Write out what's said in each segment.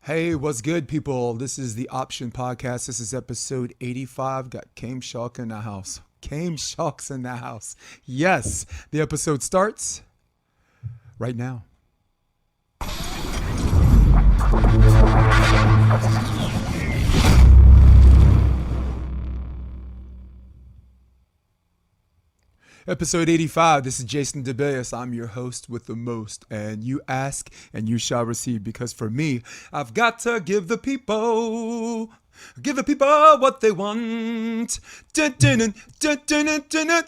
Hey, what's good, people? This is the Option Podcast. This is episode 85. Got Chaim Schalk in the house. Chaim Schalk's in the house. Yes, the episode starts right now. Episode 85. This is Jason DeBeas. I'm your host with the most. And you ask and you shall receive. Because for me, I've got to give the people what they want. Dun, dun, dun, dun, dun, dun, dun, dun.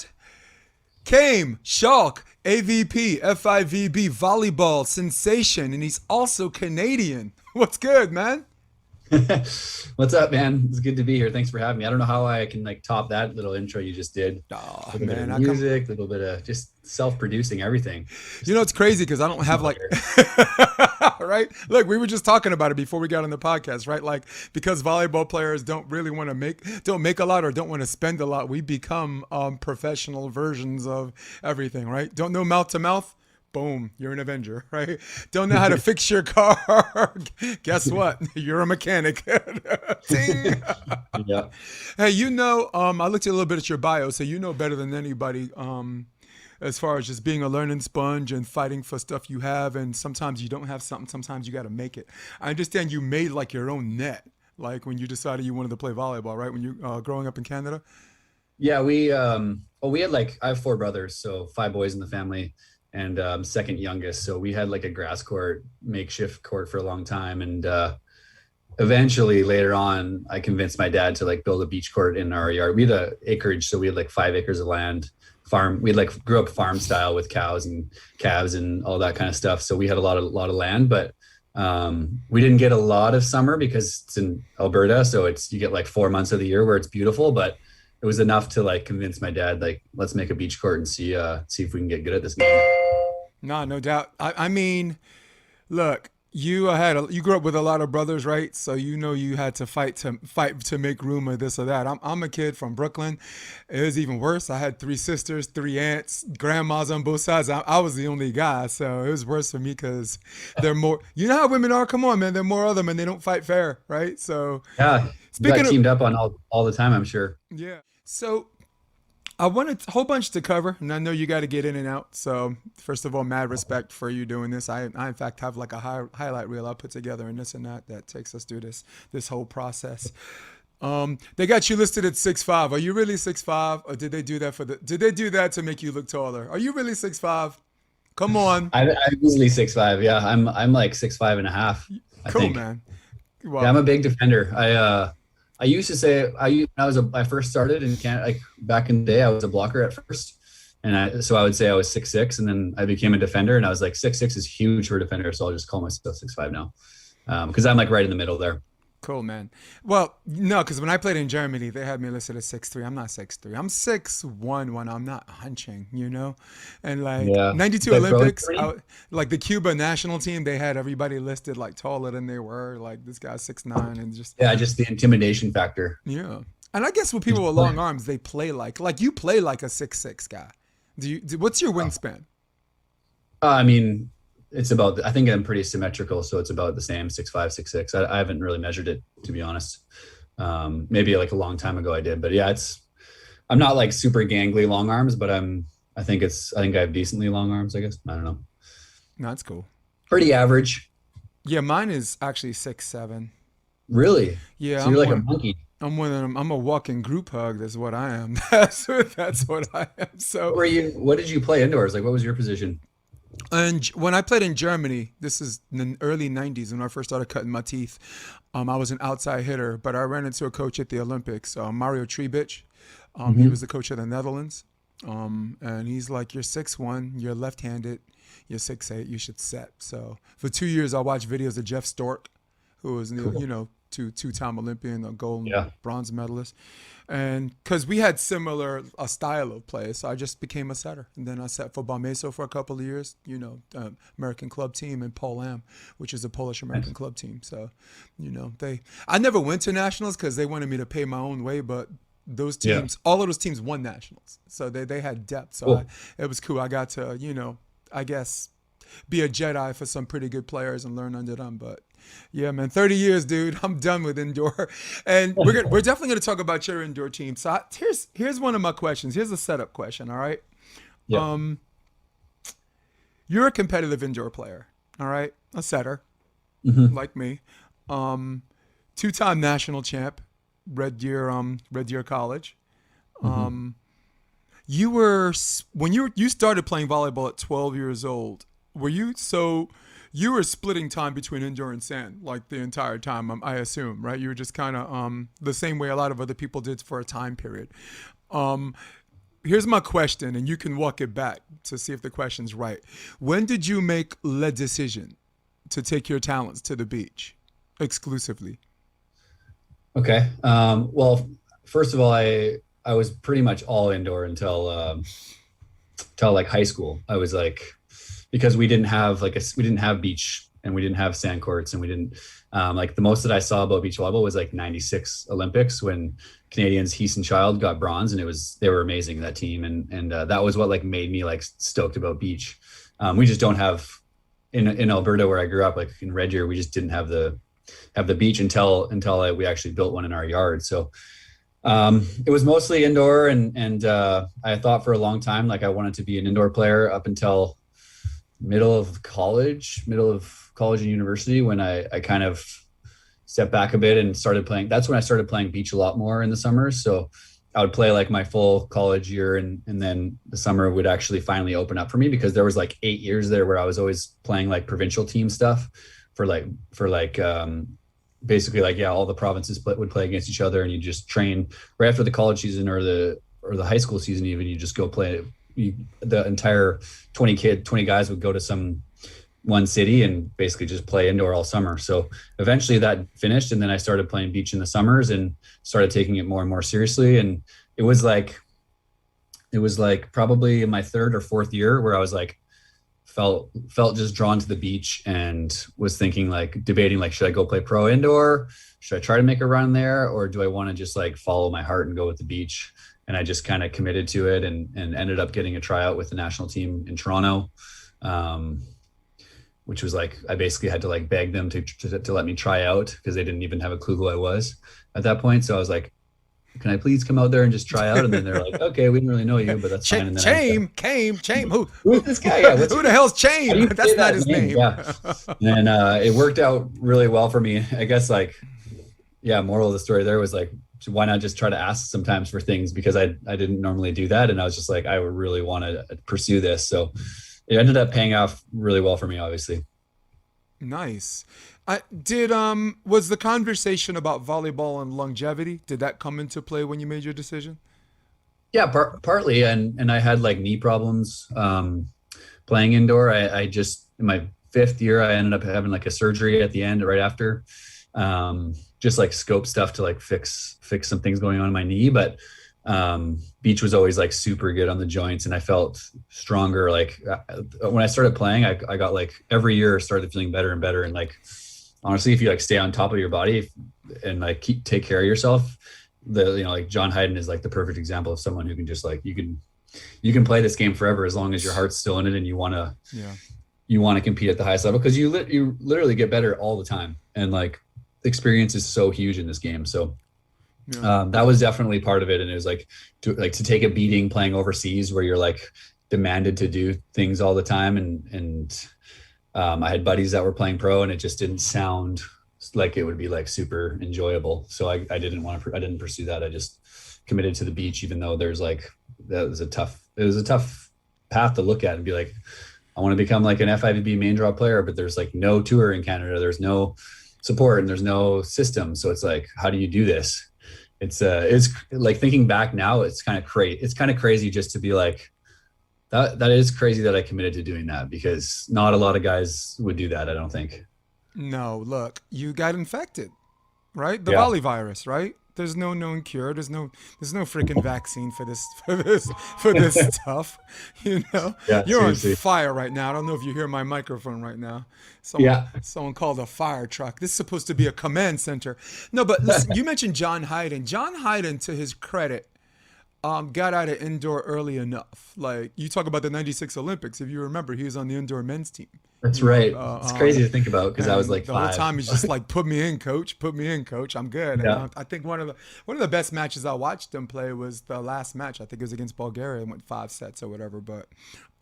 Chaim Schalk, AVP, FIVB, volleyball sensation. And he's also Canadian. What's good, man? What's up, man? It's good to be here. Thanks for having me. I don't know how I can top that little intro you just did. Oh, a little man, bit of music, a little bit of just self-producing everything. You know, it's crazy because I don't have right? Look, we were just talking about it before we got on the podcast, right? Like, because volleyball players don't really want to don't make a lot or don't want to spend a lot, we become professional versions of everything, right? Don't know mouth to mouth? Boom, you're an Avenger, right? Don't know how to fix your car? Guess what? You're a mechanic. Ding. Yeah. Hey, I looked a little bit at your bio, so you know better than anybody as far as just being a learning sponge and fighting for stuff you have, and sometimes you don't have something, sometimes you got to make it. I understand you made like your own net, like when you decided you wanted to play volleyball, right? When you growing up in Canada? Yeah, we had I have four brothers, so five boys in the family. And second youngest. So we had like a grass court, makeshift court for a long time. And eventually later on, I convinced my dad to build a beach court in our yard. We had a acreage. So we had 5 acres of land, farm. We grew up farm style with cows and calves and all that kind of stuff. So we had a lot of land, but we didn't get a lot of summer because it's in Alberta. So you get 4 months of the year where it's beautiful, but it was enough to convince my dad, let's make a beach court and see if we can get good at this game. No doubt. I mean, look, you grew up with a lot of brothers, right? So you had to fight to make room or this or that. I'm a kid from Brooklyn. It was even worse. I had 3 sisters, 3 aunts, grandmas on both sides. I was the only guy, so it was worse for me because they're more. You know how women are. Come on, man. They're more of them, and they don't fight fair, right? So yeah, speaking got teamed up on all the time, I'm sure. Yeah. So I wanted a whole bunch to cover, and I know you got to get in and out. So first of all, mad respect for you doing this. I in fact have a highlight reel I put together and this and that takes us through this whole process. They got you listed at 6'5". Are you really 6'5", or did they do that to make you look taller? Are you really 6'5"? Come on. I'm easily 6'5". Yeah, I'm 6'5" and a half. I cool, think. Man. Well, yeah, I'm a big defender. I used to say I first started in Canada, back in the day, I was a blocker at first. And so I would say I was 6'6", and then I became a defender, and I was 6'6" is huge for a defender. So I'll just call myself 6'5" now. Cause I'm right in the middle there. Cool, man. Well, no, because when I played in Germany, they had me listed as 6'3". I'm not 6'3". I'm 6'1" when I'm not hunching, And 92 Olympics, the Cuba national team, they had everybody listed taller than they were. This guy's 6'9", and just the intimidation factor. Yeah, and I guess with people with long arms, they play like you play like a 6'6" guy. What's your wingspan? I mean, it's about, I think I'm pretty symmetrical, so it's about the same, 6'5", 6'6". I haven't really measured it, to be honest. Maybe a long time ago I did, but yeah, I'm not super gangly long arms, but I think I have decently long arms, I guess. I don't know. No, that's cool. Pretty average. Yeah, mine is actually 6'7". Really? Yeah. So you're a monkey. I'm one of them. I'm a walking group hug. That's what I am. That's what I am. So what did you play indoors? What was your position? And when I played in Germany, this is in the early 90s when I first started cutting my teeth, I was an outside hitter, but I ran into a coach at the Olympics, Mario Trebic. He was the coach of the Netherlands. And he's like, you're 6'1", you're left-handed, you're 6'8", you should set. So for 2 years, I watched videos of Jeff Stork, who was, two-time Olympian, a gold and bronze medalist. And because we had similar style of play, so I just became a setter. And then I set for Balmeso for a couple of years, American club team, and Paul Am, which is a Polish-American club team. So, I never went to nationals because they wanted me to pay my own way, but those teams, all of those teams won nationals. So they had depth. So it was cool. I got to, I guess, be a Jedi for some pretty good players and learn under them. But yeah, man, 30 years, dude. I'm done with indoor, and we're definitely gonna talk about your indoor team. So here's one of my questions. Here's a setup question. All right. Yeah. You're a competitive indoor player. All right, a setter, like me. 2-time national champ, Red Deer College. You were when you started playing volleyball at 12 years old. You were splitting time between indoor and sand like the entire time, I assume, right? You were just kind of the same way a lot of other people did for a time period. Here's my question, and you can walk it back to see if the question's right. When did you make the decision to take your talents to the beach exclusively? Okay. Well, first of all, I was pretty much all indoor until like high school. I was like, because we didn't have beach, and we didn't have sand courts, and we didn't like, the most that I saw about beach volleyball was like 96 Olympics when Canadians Heath and Child got bronze, and they were amazing, that team. And that was what like made me like stoked about beach. We just don't have in Alberta where I grew up, like in Red Deer, we just didn't have the beach until we actually built one in our yard. So it was mostly indoor, and I thought for a long time like I wanted to be an indoor player up until middle of college and university, when I kind of stepped back a bit and started playing. That's when I started playing beach a lot more in the summers. So I would play like my full college year, and then the summer would actually finally open up for me, because there was like 8 years there where I was always playing like provincial team stuff for basically like, yeah, all the provinces would play against each other, and you just train right after the college season or the high school season. Even you just go play. The entire 20 guys would go to one city and basically just play indoor all summer. So eventually that finished, and then I started playing beach in the summers and started taking it more and more seriously. And it was like probably in my third or fourth year where I was like, felt just drawn to the beach, and was thinking like, debating like, should I go play pro indoor? Should I try to make a run there? Or do I want to just like follow my heart and go with the beach? And I just kind of committed to it, and ended up getting a tryout with the national team in Toronto, which was like, I basically had to like beg them to let me try out, because they didn't even have a clue who I was at that point. So I was like, can I please come out there and just try out? And then they're like, okay, we didn't really know you, but that's fine. And then Chaim, who's this guy? Yeah, who the hell's Chaim? That's not his name. Yeah. And it worked out really well for me. I guess like, yeah, moral of the story there was like, why not just try to ask sometimes for things, because I didn't normally do that. And I was just like, I would really want to pursue this. So it ended up paying off really well for me, obviously. Nice. Was the conversation about volleyball and longevity, did that come into play when you made your decision? Yeah, partly. And I had like knee problems playing indoor. I just, in my 5th year, I ended up having like a surgery at the end, right after. Just like scope stuff to like fix some things going on in my knee. But beach was always like super good on the joints, and I felt stronger. Like when I started playing, I got like every year started feeling better and better. And like, honestly, if you like stay on top of your body and like take care of yourself, like John Hyden is like the perfect example of someone who can just like, you can play this game forever as long as your heart's still in it and you want to compete at the highest level, because you literally get better all the time. And like, experience is so huge in this game. So that was definitely part of it. And it was like to take a beating playing overseas, where you're like demanded to do things all the time. And I had buddies that were playing pro, and it just didn't sound like it would be like super enjoyable. So I didn't pursue that. I just committed to the beach, even though it was a tough path to look at and be like, I want to become like an FIVB main draw player, but there's like no tour in Canada. There's no support and there's no system. So it's like, how do you do this? It's like, thinking back now, it's kind of crazy just to be like, that is crazy that I committed to doing that, because not a lot of guys would do that, I don't think. No, look, you got infected, right? The volley virus, right? There's no known cure. There's no freaking vaccine for this stuff. You know, yeah, you're seriously on fire right now. I don't know if you hear my microphone right now. Someone called a fire truck. This is supposed to be a command center. No, but listen, you mentioned John Hyden. John Hyden, to his credit, got out of indoor early enough. Like, you talk about the '96 Olympics. If you remember, he was on the indoor men's team. That's You know, right. It's crazy to think about because I was and like the whole 5. time he's just like, "Put me in, coach. Put me in, coach. I'm good." And Yeah. I think one of the best matches I watched him play was the last match. I think it was against Bulgaria. It went 5 sets or whatever. But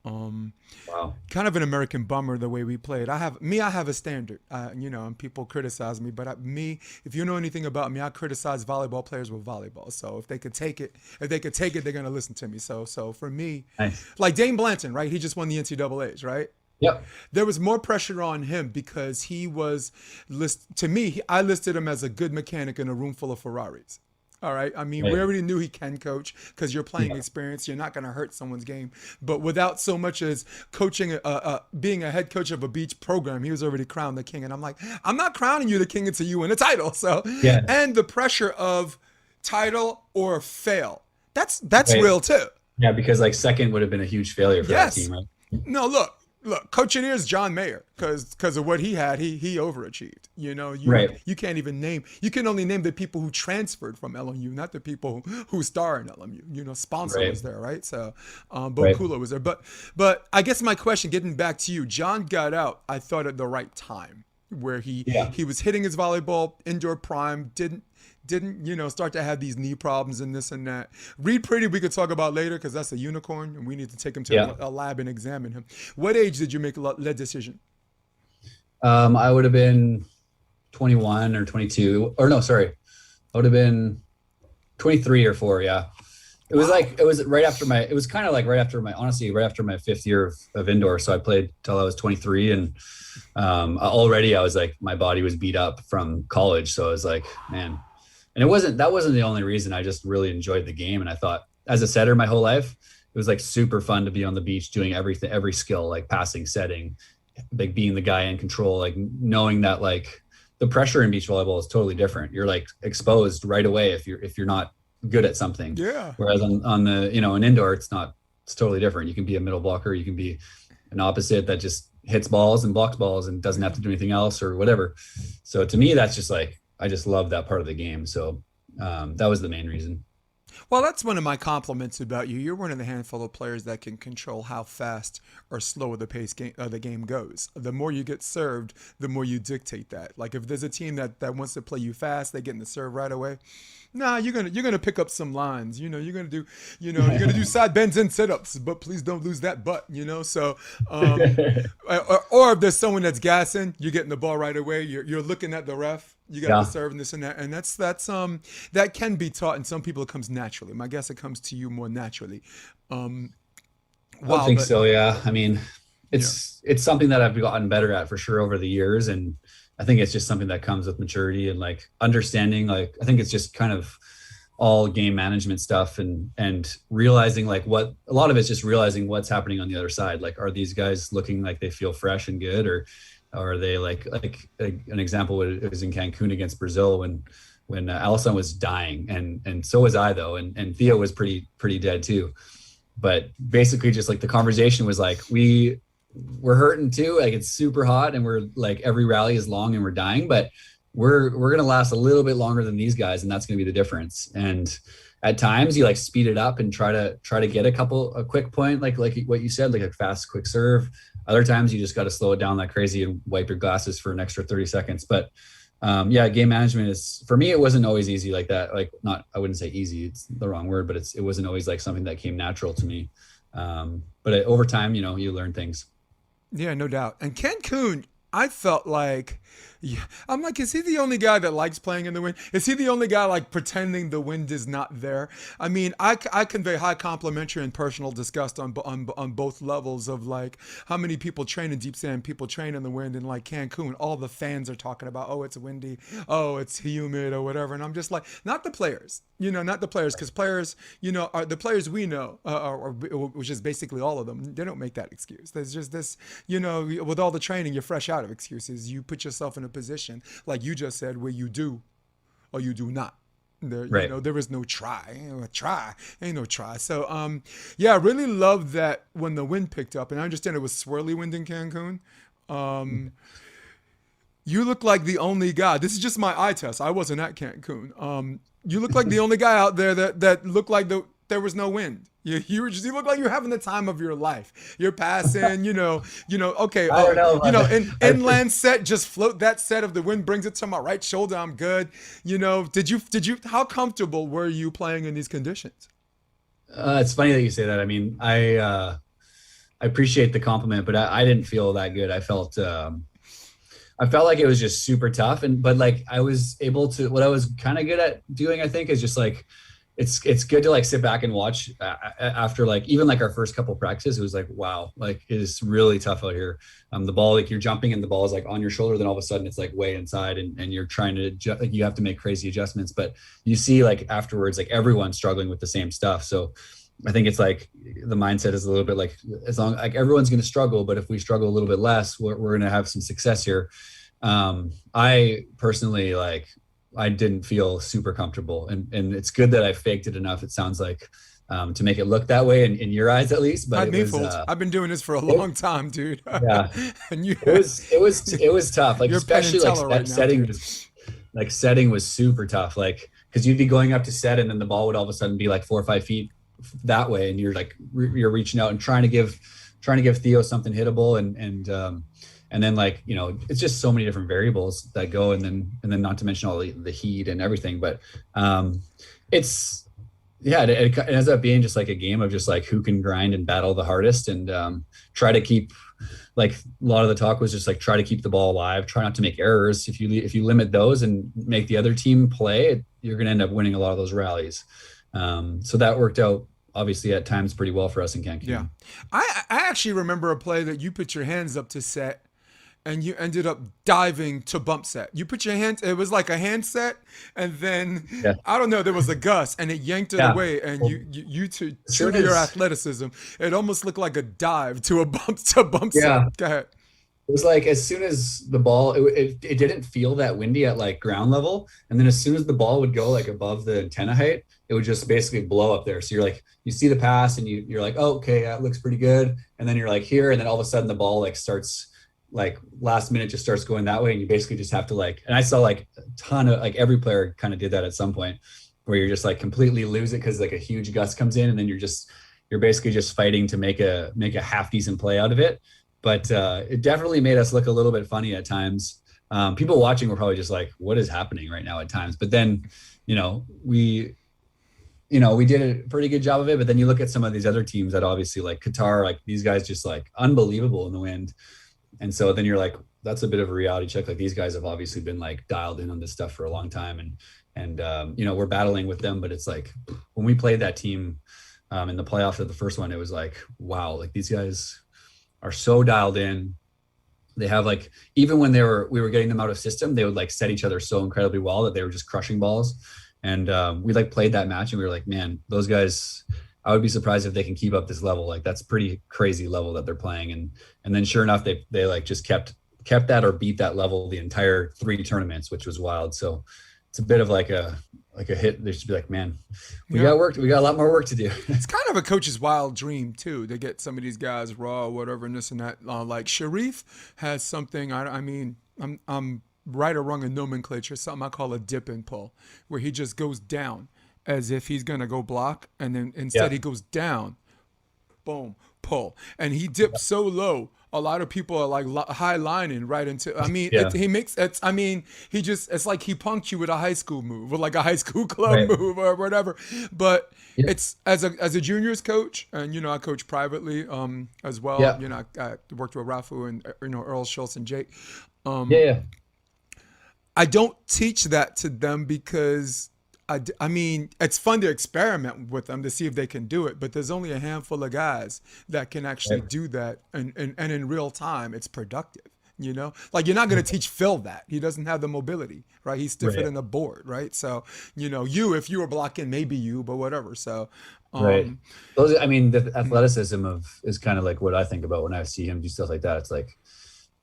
um, Wow. kind of an American bummer the way we played. I have a standard, you know, and people criticize me, but if you know anything about me, I criticize volleyball players with volleyball. So if they could take it, they're gonna listen to me. So for me, Nice. like Dane Blanton, right? He just won the NCAA's, right? Yep. There was more pressure on him because I listed him as a good mechanic in a room full of Ferraris. All right. I mean, we Right. already knew he can coach because you're playing Yeah. experience. You're not going to hurt someone's game. But without so much as being a head coach of a beach program, he was already crowned the king. And I'm like, I'm not crowning you the king until you win a title. So, Yeah. and the pressure of title or fail, that's Right. real too. Yeah, because like second would have been a huge failure for that Yes. team, right? No, look. Coach is John Mayer because of what he had. He overachieved. You know, Right. you can't even name. You can only name the people who transferred from LMU, not the people who star in LMU. You know, Sponsor Right. was there, right? So, Right. Bokula was there. But I guess my question, getting back to you, John got out. I thought at the right time where Yeah. he was hitting his volleyball indoor prime. Didn't start to have these knee problems and this and that. Reid Priddy we could talk about later because that's a unicorn and we need to take him to Yeah. a lab and examine him. What age did you make that decision? I would have been 21 or 22, or no, sorry. I would have been 23 or 4. Yeah. It was honestly, right after my 5th year of indoor. So I played till I was 23 and already I was like, my body was beat up from college. So I was like, man, and that wasn't the only reason. I just really enjoyed the game. And I thought as a setter my whole life, it was like super fun to be on the beach doing everything, every skill, like passing, setting, like being the guy in control, like knowing that like the pressure in beach volleyball is totally different. You're like exposed right away if you're not good at something. Yeah. Whereas on the, an indoor, it's totally different. You can be a middle blocker. You can be an opposite that just hits balls and blocks balls and doesn't have to do anything else or whatever. So to me, that's just like, I just love that part of the game. So that was the main reason. Well, that's one of my compliments about you. You're one of the handful of players that can control how fast or slow the game goes. The more you get served, the more you dictate that. Like if there's a team that wants to play you fast, they get in the serve right away. Nah, you're gonna pick up some lines. You're gonna do side bends and sit-ups, but please don't lose that butt. So or if there's someone that's gassing, you're getting the ball right away. You're looking at the ref. You got to serve and this and that, and that's that can be taught, and some people it comes naturally. My guess it comes to you more naturally. I think so. Yeah. I mean, it's something that I've gotten better at for sure over the years. And I think it's just something that comes with maturity and like understanding, like, I think it's just kind of all game management stuff and realizing like a lot of it's just realizing what's happening on the other side. Like, are these guys looking like they feel fresh and good, or are they like an example was in Cancun against Brazil when Alison was dying and so was I though. And Theo was pretty dead too. But basically just like the conversation was like, we're hurting too. Like it's super hot and we're like, every rally is long and we're dying, but we're going to last a little bit longer than these guys. And that's going to be the difference. And at times you like speed it up and try to get a quick point, like what you said, like a fast, quick serve. Other times you just got to slow it down like crazy and wipe your glasses for an extra 30 seconds. But game management is, for me, it wasn't always easy like that. Like I wouldn't say easy, it's the wrong word, but it wasn't always like something that came natural to me. But over time, you learn things. Yeah, no doubt. And Cancun, I felt like, I'm like, is he the only guy that likes playing in the wind? Is he the only guy like pretending the wind is not there? I mean, I convey high complimentary and personal disgust on both levels of like how many people train in deep sand, people train in the wind, and like Cancun, all the fans are talking about, oh, it's windy, oh, it's humid or whatever. And I'm just like, not the players, because players, are the players we know, which is basically all of them. They don't make that excuse. There's just this, with all the training, you're fresh out of excuses. You put yourself in a position, like you just said, where you do or you do not. Right. There is no try. Ain't no try. So, I really love that when the wind picked up, and I understand it was swirly wind in Cancun. You look like the only guy. This is just my eye test. I wasn't at Cancun. You look like the only guy out there that looked like there was no wind. You look like you're having the time of your life. You're passing, okay, I don't know. Inland set, just float that set. If the wind brings it to my right shoulder, I'm good. How comfortable were you playing in these conditions? It's funny that you say that. I mean, I appreciate the compliment, but I didn't feel that good. I felt like it was just super tough. But like I was able to, what I was kind of good at doing, I think, is just like, it's good to like sit back and watch after like, even like our first couple practices, it was like, wow, like it is really tough out here. The ball, like you're jumping and the ball is like on your shoulder. Then all of a sudden it's like way inside and you're trying to, like you have to make crazy adjustments, but you see like afterwards, like everyone's struggling with the same stuff. So I think it's like the mindset is a little bit like, as long like everyone's going to struggle, but if we struggle a little bit less, we're going to have some success here. I personally, like, I didn't feel super comfortable, and it's good that I faked it enough. It sounds like, to make it look that way in your eyes, at least. But I've been doing this for a long time, dude. Yeah. And it was tough. Like, especially like setting was super tough. Like, cause you'd be going up to set and then the ball would all of a sudden be like 4 or 5 feet that way. And you're like, you're reaching out and trying to give Theo something hittable. And then like, it's just so many different variables that go, and then not to mention all the heat and everything. But it ends up being just like a game of just like who can grind and battle the hardest, and try to keep, like, a lot of the talk was just like, try to keep the ball alive, try not to make errors. If you limit those and make the other team play, you're going to end up winning a lot of those rallies. So that worked out obviously at times pretty well for us in Cancun. Yeah. I actually remember a play that you put your hands up to set and you ended up diving to bump set. You put your hands, it was like a hand set, and then I don't know, there was a gust and it yanked it away, and you true to your athleticism, it almost looked like a dive to a bump set. Go ahead. It was like, as soon as the ball, it didn't feel that windy at like ground level. And then as soon as the ball would go like above the antenna height, it would just basically blow up there. So you're like, you see the pass and you're like, oh, okay, that looks pretty good. And then you're like here, and then all of a sudden the ball like starts, like last minute just starts going that way. And you basically just have to like, and I saw like a ton of, like every player kind of did that at some point, where you're just like completely lose it because like a huge gust comes in, and then you're basically just fighting to make a half decent play out of it. But it definitely made us look a little bit funny at times. People watching were probably just like, what is happening right now at times? But then, we did a pretty good job of it. But then you look at some of these other teams that obviously, like Qatar, like these guys just like unbelievable in the wind. And so then you're like, that's a bit of a reality check. Like, these guys have obviously been like dialed in on this stuff for a long time. And we're battling with them, but it's like when we played that team in the playoffs of the first one, it was like, wow, like these guys are so dialed in. They have like, even when we were getting them out of system, they would like set each other so incredibly well that they were just crushing balls. And we like played that match and we were like, man, those guys, I would be surprised if they can keep up this level. Like, that's pretty crazy level that they're playing. And then sure enough, they like just kept that or beat that level the entire 3 tournaments, which was wild. So it's a bit of like a hit. They should be like, man, we got a lot more work to do. It's kind of a coach's wild dream too, to get some of these guys raw or whatever and this and that. Like Cherif has something, I'm right or wrong in nomenclature, something I call a dip and pull, where he just goes down as if he's going to go block. And then instead he goes down, boom, pull. And he dips so low, a lot of people are like high lining right into, it's like he punked you with a high school move or like a high school club move or whatever. But it's as a juniors coach, and, I coach privately as well. Yeah. I worked with Rafu and, Earl Schultz and Jake. I don't teach that to them because it's fun to experiment with them to see if they can do it, but there's only a handful of guys that can actually do that. And in real time, it's productive, like you're not going to teach Phil that. He doesn't have the mobility, right? He's stiffer than a board, right? So, if you were blocking, maybe you, but whatever. So, right. The athleticism is kind of like what I think about when I see him do stuff like that. It's like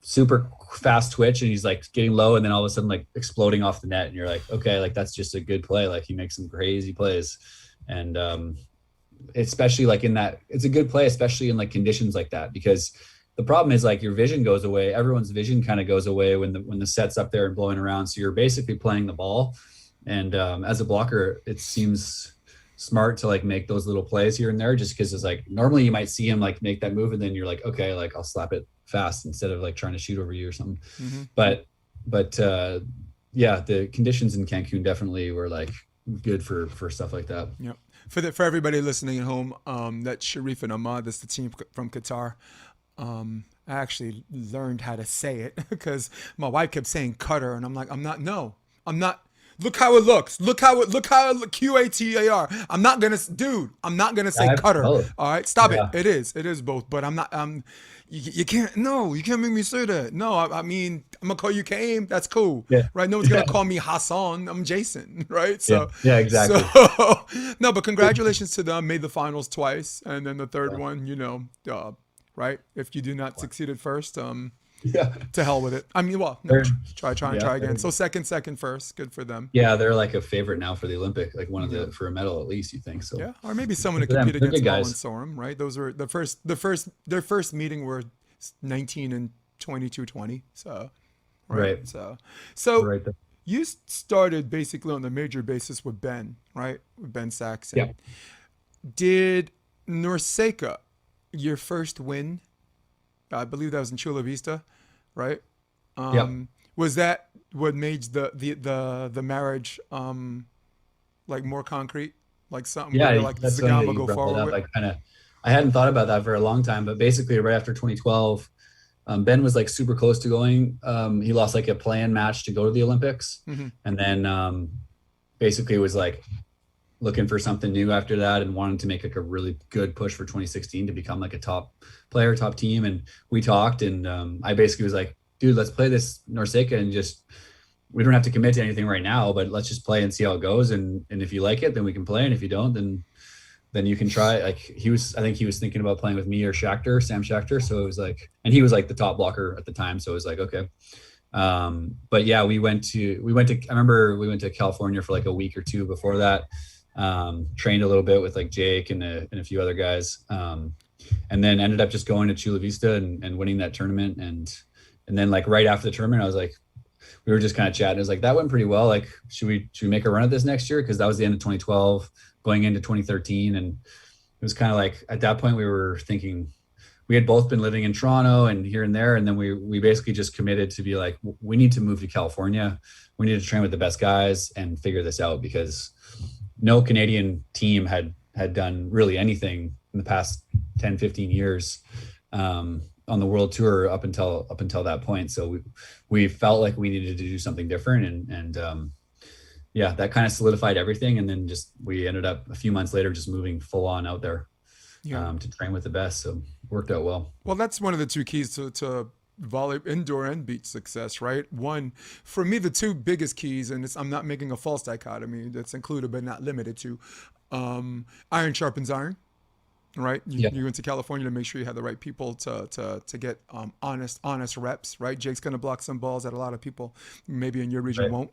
super fast twitch, and he's like getting low and then all of a sudden like exploding off the net, and you're like, okay, like that's just a good play. Like, he makes some crazy plays, and especially like in that, it's a good play, especially in like conditions like that, because the problem is like your vision goes away. Everyone's vision kind of goes away when the set's up there and blowing around. So you're basically playing the ball, and as a blocker, it seems smart to like make those little plays here and there, just because it's like normally you might see him like make that move and then you're like, okay, like I'll slap it fast instead of like trying to shoot over you or something. Mm-hmm. But yeah, the conditions in Cancun definitely were like good for stuff like that. Yeah. For everybody listening at home, that's Cherif and Ahmed. That's the team from Qatar. I actually learned how to say it because my wife kept saying Qatar, and I'm like, I'm not. Look how it looks. Look how it QATAR. I'm not gonna say Qatar. Both. All right, stop it. It is both. But I'm not. You can't. No, you can't make me say that. No, I mean, I'm gonna call you Chaim. That's cool. Yeah. Right. No one's gonna call me Hassan. I'm Jason. Right. So yeah, exactly. So, no, but congratulations to them. Made the finals twice, and then the third one. Right. If you do not succeed at first, to hell with it. I mean, well, no, try again. So second, first. Good for them. Yeah, they're like a favorite now for the Olympic, like one of the for a medal at least. You think so? Yeah, or maybe someone to compete against Mo and Sorum, right? Those were their first meeting were 19 and 22-20. So right. So right you started basically on the major basis with Ben, right? With Ben Sexton. Yeah. Did NORCECA your first win? I believe that was in Chula Vista, right? Was that what made the marriage like more concrete, like something where like this is the guy I'm gonna go forward with? I hadn't thought about that for a long time, but basically right after 2012, Ben was like super close to going. He lost like a play-in match to go to the Olympics, and then basically was like looking for something new after that and wanted to make like a really good push for 2016 to become like a top player, top team. And we talked, and I basically was like, dude, let's play this NORCECA and we don't have to commit to anything right now, but let's just play and see how it goes. And if you like it, then we can play. And if you don't, then you can try. Like I think he was thinking about playing with me or Sam Schachter. So it was like, and he was like the top blocker at the time. So it was like, okay. But yeah, I remember we went to California for like a week or two before that. Trained a little bit with like Jake and a few other guys, and then ended up just going to Chula Vista and winning that tournament. And then like right after the tournament, I was like, we were just kind of chatting. It was like, that went pretty well. Like, should we make a run at this next year? Cause that was the end of 2012 going into 2013. And it was kind of like, at that point we were thinking, we had both been living in Toronto and here and there. And then we basically just committed to be like, we need to move to California. We need to train with the best guys and figure this out, because no Canadian team had done really anything in the past 10, 15 years on the world tour up until that point. So we felt like we needed to do something different. And yeah, that kind of solidified everything. And then we ended up a few months later just moving full on out there to train with the best. So it worked out well. Well, that's one of the two keys to volley, indoor and beach success, right? One, for me, the two biggest keys, and I'm not making a false dichotomy, that's included but not limited to, iron sharpens iron, right? You went to California to make sure you have the right people to get honest reps, right? Jake's going to block some balls that a lot of people maybe in your region won't.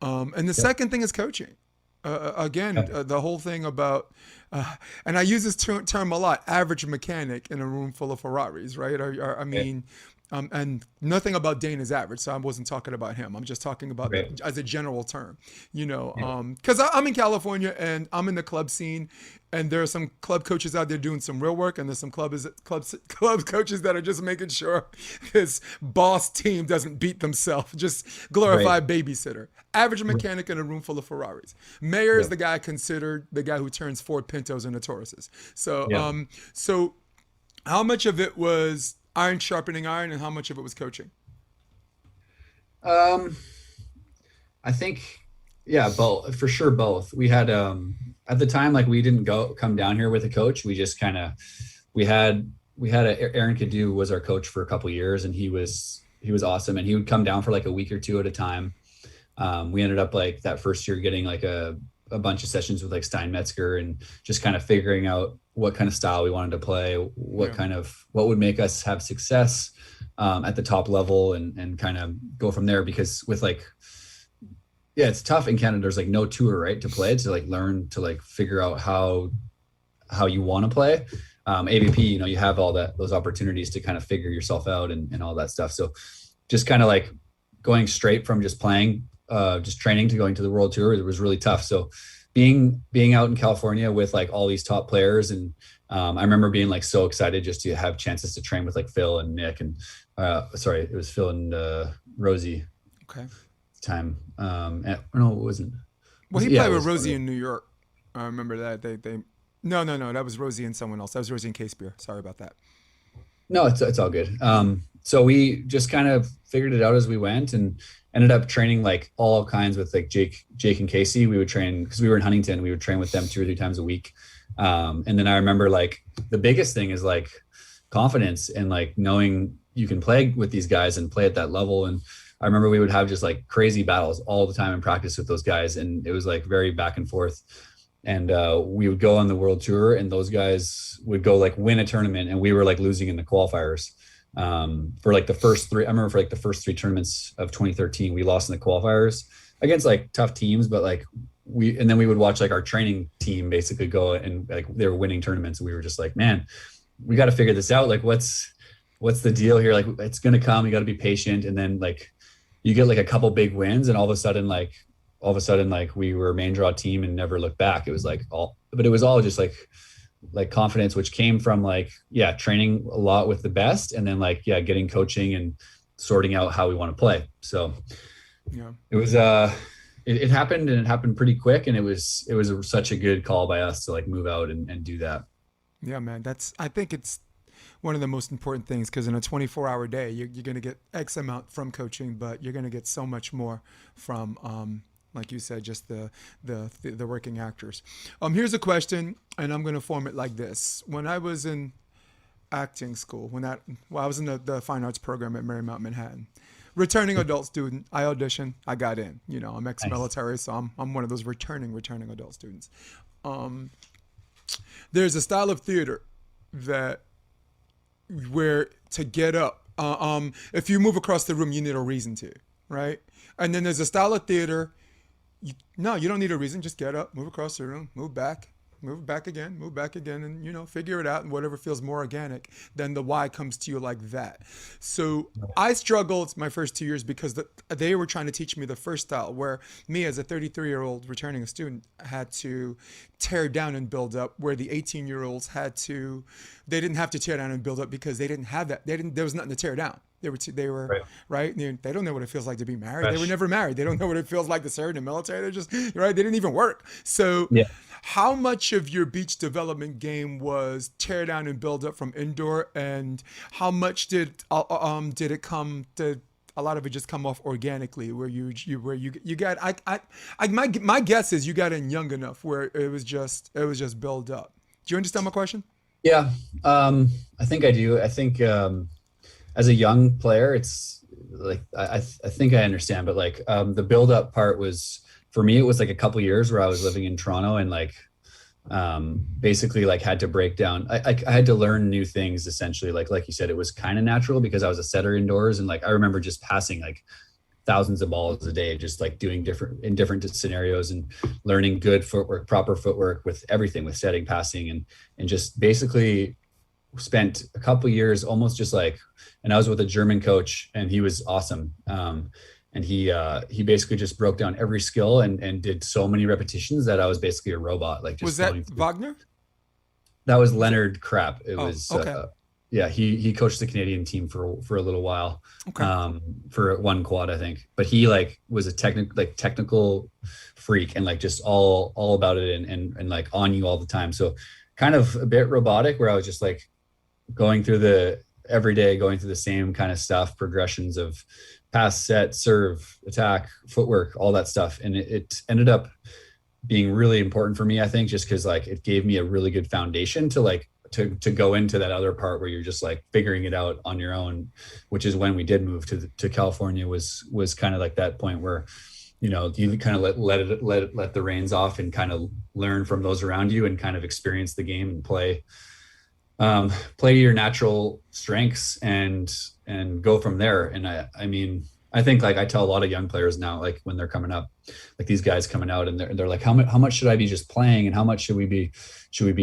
And the second thing is coaching. The whole thing about, and I use this term a lot, average mechanic in a room full of Ferraris, right? I mean, and nothing about Dane is average, so I wasn't talking about him. I'm just talking about that as a general term, because I'm in California and I'm in the club scene, and there are some club coaches out there doing some real work, and there's some club coaches that are just making sure this boss team doesn't beat themselves, just glorified babysitter. Average mechanic in a room full of Ferraris. Mayor is the guy considered the guy who turns Ford Pintos into Tauruses. So, so how much of it was iron sharpening iron, and how much of it was coaching? I think, both, for sure. Both. We had, at the time, like we didn't come down here with a coach. We just we had Aaron Cadu was our coach for a couple of years, and he was awesome. And he would come down for like a week or two at a time. We ended up like that first year getting like a bunch of sessions with like Stein Metzger and just kind of figuring out what kind of style we wanted to play, what would make us have success at the top level, and kind of go from there. Because with like, it's tough in Canada. There's like no tour, right, to play, to like learn to like figure out how you want to play. AVP, you have all those opportunities to kind of figure yourself out and all that stuff. So just kind of like going straight from just playing, just training to going to the world tour, it was really tough. So being out in California with like all these top players, and I remember being like so excited just to have chances to train with like Phil and Nick and sorry, it was Phil and Rosie. Okay. Time. No, it wasn't. Well, he played with Rosie in New York. I remember that. No. That was Rosie and someone else. That was Rosie and Casebeer. Sorry about that. No, it's all good. So we just kind of figured it out as we went and ended up training like all kinds with like Jake and Casey. We would train because we were in Huntington. We would train with them 2 or 3 times a week. And then I remember like the biggest thing is like confidence and like knowing you can play with these guys and play at that level. And I remember we would have just like crazy battles all the time in practice with those guys. And it was like very back and forth. And we would go on the world tour and those guys would go like win a tournament and we were like losing in the qualifiers. For like the first 3, I remember for like the first 3 tournaments of 2013, we lost in the qualifiers against like tough teams, but like and then we would watch like our training team basically go and like they were winning tournaments. And we were just like, man, we got to figure this out. Like what's the deal here? Like it's going to come, you got to be patient. And then like you get like a couple big wins and all of a sudden like we were a main draw team and never looked back. It was like but it was all just like confidence, which came from like, training a lot with the best. And then like, getting coaching and sorting out how we want to play. So it was, it happened and it happened pretty quick. And it was such a good call by us to like move out and do that. Yeah, man. I think it's one of the most important things because in a 24-hour day, you're going to get X amount from coaching, but you're going to get so much more from, like you said, just the working actors. Here's a question, and I'm going to form it like this. When I was in acting school, I was in the fine arts program at Marymount Manhattan, returning adult student, I auditioned, I got in. You know, I'm ex-military, so I'm one of those returning adult students. There's a style of theater where to get up, if you move across the room, you need a reason to, right? And then there's a style of theater. You don't need a reason. Just get up, move across the room, move back again, and, figure it out. And whatever feels more organic, then the why comes to you like that. So I struggled my first 2 years because they were trying to teach me the first style where me as a 33-year-old returning a student had to tear down and build up, where the 18-year-olds they didn't have to tear down and build up because they didn't have that. There was nothing to tear down. They were right. They don't know what it feels like to be married. Fresh. They were never married. They don't know what it feels like to serve in the military. They're just right. They didn't even work. So how much of your beach development game was tear down and build up from indoor, and how much did it come to? A lot of it just come off organically, where you got. My guess is you got in young enough where it was just build up. Do you understand my question? Yeah, I think I do. I think. As a young player, it's like I think I understand, but like the build up part was for me. It was like a couple years where I was living in Toronto and like basically like had to break down. I had to learn new things essentially. Like you said, it was kind of natural because I was a setter indoors, and like I remember just passing like thousands of balls a day, just like doing different scenarios and learning good footwork, proper footwork with everything, with setting, passing, and just basically spent a couple years almost just like. And I was with a German coach, and he was awesome. And he basically just broke down every skill and did so many repetitions that I was basically a robot. Like, just was that Wagner? That was Leonard Krapp. It was okay. He coached the Canadian team for a little while. Okay. For one quad, I think. But he like was a technical freak and like just all about it and like on you all the time. So kind of a bit robotic, where I was just like every day going through the same kind of stuff, progressions of pass, set, serve, attack, footwork, all that stuff. And it ended up being really important for me, I think, just because like it gave me a really good foundation to go into that other part where you're just like figuring it out on your own, which is when we did move to California was kind of like that point where, you kind of let the reins off and kind of learn from those around you and kind of experience the game and play your natural strengths and go from there. And I mean, I think like I tell a lot of young players now, like when they're coming up, like these guys coming out and they're like, how much should I be just playing? And how much should we be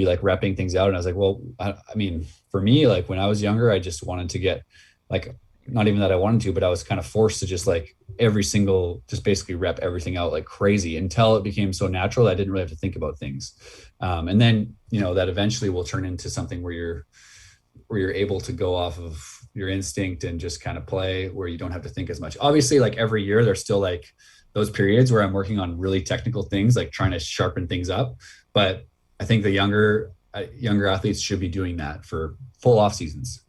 like repping things out? And I was like, well, I mean, for me, like when I was younger, I just wanted to get like, not even that I wanted to, but I was kind of forced to just like just basically rep everything out like crazy until it became so natural that I didn't really have to think about things. And then, that eventually will turn into something where you're able to go off of your instinct and just kind of play where you don't have to think as much. Obviously, like every year, there's still like those periods where I'm working on really technical things, like trying to sharpen things up. But I think the younger athletes should be doing that for full off seasons.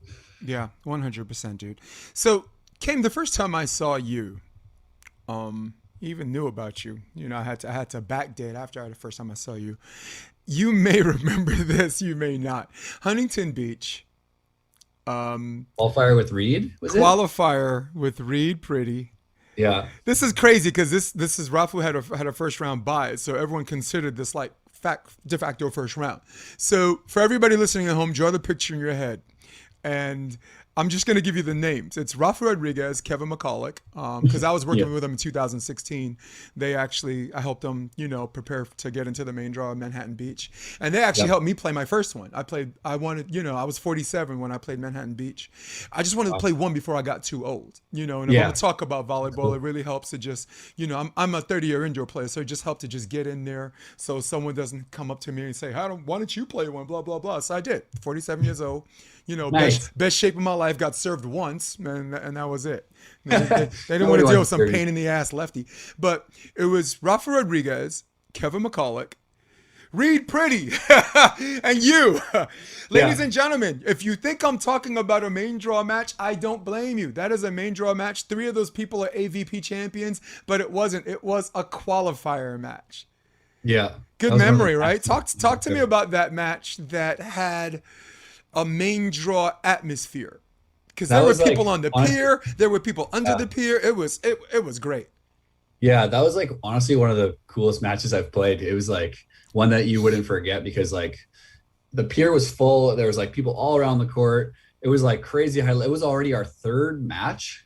Yeah, 100%, dude. So, Kim, the first time I saw you, even knew about you. I had to backdate after the first time I saw you. You may remember this, you may not. Huntington Beach. Qualifier with Reid, Qualifier with Reid Priddy. Yeah. This is crazy because this is Rafu had a first round bye, so everyone considered this like de facto first round. So for everybody listening at home, draw the picture in your head, and I'm just going to give you the names. It's Rafu Rodriguez, Kevin McColloch, because I was working with them in 2016. I helped them, prepare to get into the main draw in Manhattan Beach. And they actually helped me play my first one. I was 47 when I played Manhattan Beach. I just wanted to play one before I got too old, and if I want to talk about volleyball, it really helps to just, I'm a 30-year indoor player, so it just helped to just get in there so someone doesn't come up to me and say, why don't you play one, blah, blah, blah. So I did, 47 years old. Nice. Best shape of my life, got served once, and that was it. They didn't want to deal with some pain in the ass lefty. But it was Rafu Rodriguez, Kevin McColloch, Reid Priddy, and you. Ladies and gentlemen, if you think I'm talking about a main draw match, I don't blame you. That is a main draw match. 3 of those people are AVP champions, but it wasn't. It was a qualifier match. Yeah. Good memory, right? Talk to me about that match that had a main draw atmosphere, because there were people on the pier, there were people under the pier. It was great. Yeah, that was like honestly one of the coolest matches I've played. It was like one that you wouldn't forget because like the pier was full. There was like people all around the court. It was like crazy high. It was already our 3rd match.